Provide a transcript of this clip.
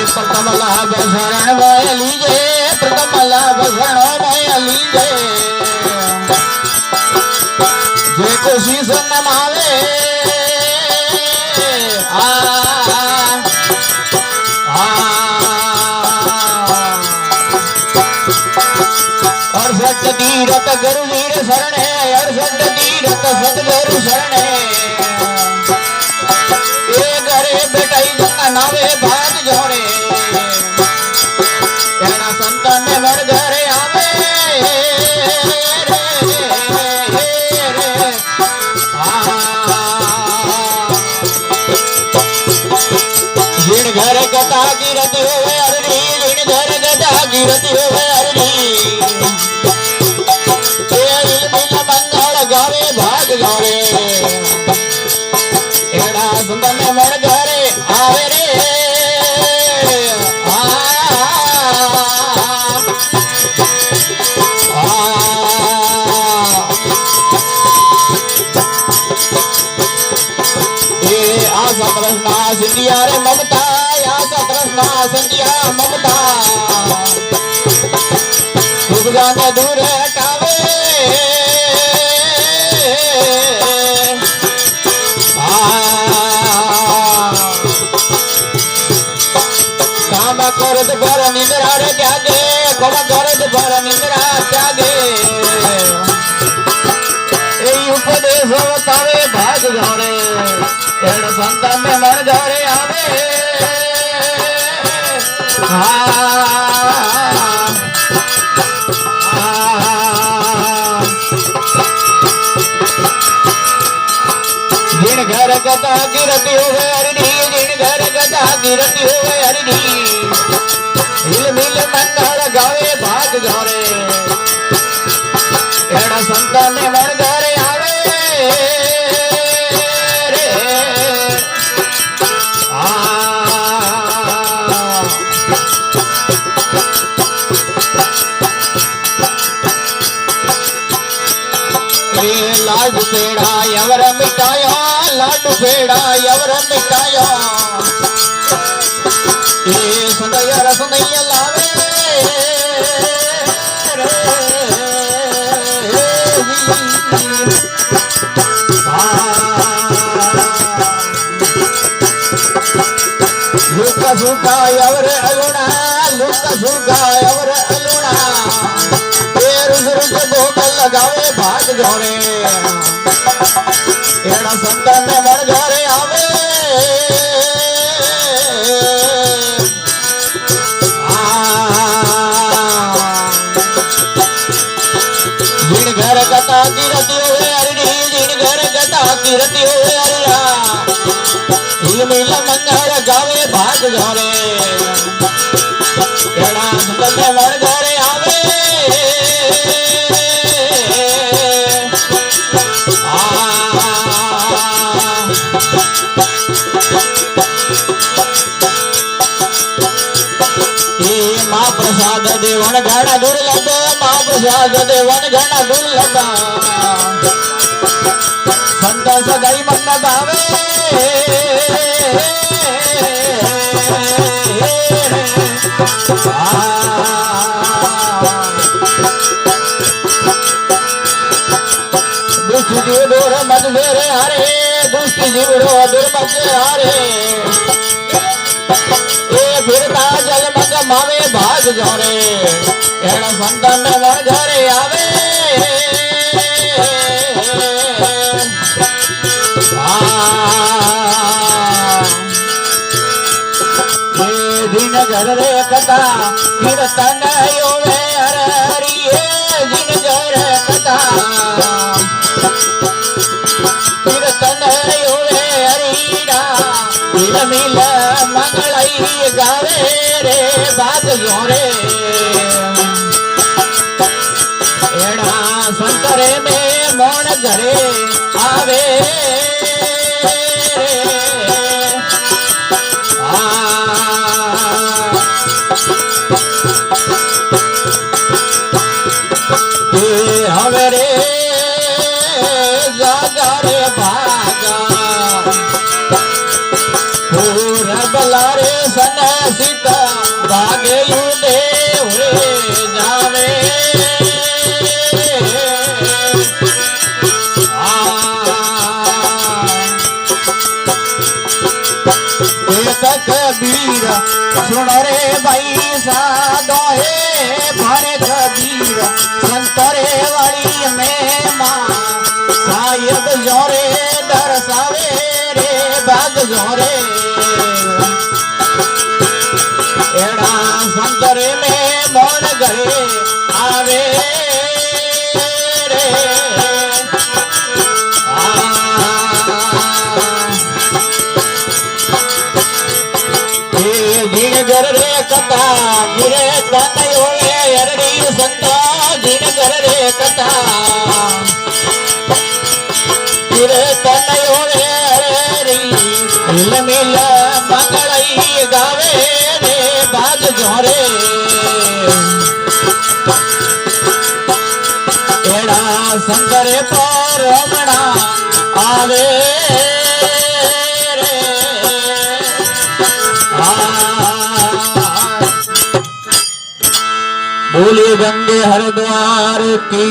प्रथम लाभ शरण में लीजे, प्रथम लाभ शरण में लीजे। जे को शीश नमावे अड़सठ तीरथ गुरु वीर शरण है, अड़सठ तीरथ सतगुरु शरण है। ए घरे बेटाई जन्ना नावे भाग जोड़े, एना संतान में मर घरे आवे जिन घर कथा गिरती होवे अरड़ी, जिन घर कथा गिरती होवे अरड़ी। गावे भाग गावे एड़ा सुंदर में मर घरे आवे रे। ये आशा प्रश्ना सिंधिया रे ममता, आशा प्रश्ना सिंधिया ममता। दुख जाने दूर हटावे काम करत पर निंद्रा रे त्यागे, काम करत पर निंद्रा त्यागे। ए उपदेश बतावे भाग घरे, एड़ संतान में मर घरे आवे। जिन घर कथा गिरती होवे अरड़ी, जिन घर कथा गिरती होवे अरड़ी। हिल मिल मंगल गावे भाग घरे, एड़ा संतान में मर घरे आवे रे। लाडू पेड़ा यवर मिटाया, लाडू पेड़ा यवर मिटाया। ये सुनैया रसनैया लावे लुका सुका यवर अलुणा, लुका सुका यवर अलुणा। ये रुस रुस भोग लगावे भाग घरे, एड़ा संतान में मर घरे आवे। जिन घर कथा गिरती होवे अरड़ी, जिन घर कथा गिरती होवे अरड़ा। हिल मिल मंगल गावे भाग घरे, एड़ा संतान में मर घरे आवे। महाप्रसाद देवन घना दुर्लभ, महाप्रसाद देवन घना दुर्लभ। संत सगाई मन भावे, दुष्ट जीव दूर मत फेरे हारे, दुष्ट जीव दूर मत हारे। फिरता जल मग मावे भाग घरे, एड़ा संतान में मर घरे आवे। ये दिन घर रे कथा कीर्तन योवे हर हरिये, जिन घर कथा कीर्तन योवे हरिड़ा। मिल मिल मंगलाई गावे रे बात जोरे, एड़ा संतरे में मोन घरे आवे। हवे रे जागा रे भागा, पूरा बला रे तन सीता भागे यू देव रे जावे कबीर सुन रे भाई साधो है भारे कबीर संतरे वाली में मां साहिब जोरे दरसावे रे बाग जोरे एड़ा संतरे में मोन गए आवे रे जिनगर रे कथा गिरे तनय होवे अरड़ी संता जिनगर रे कथा गिरे तनय होवे अरड़ी मिल मिल मंगलई गावे रे बाग जोरे एड़ा संतरे पर रमणा आवे बोले गंगे हरिद्वार की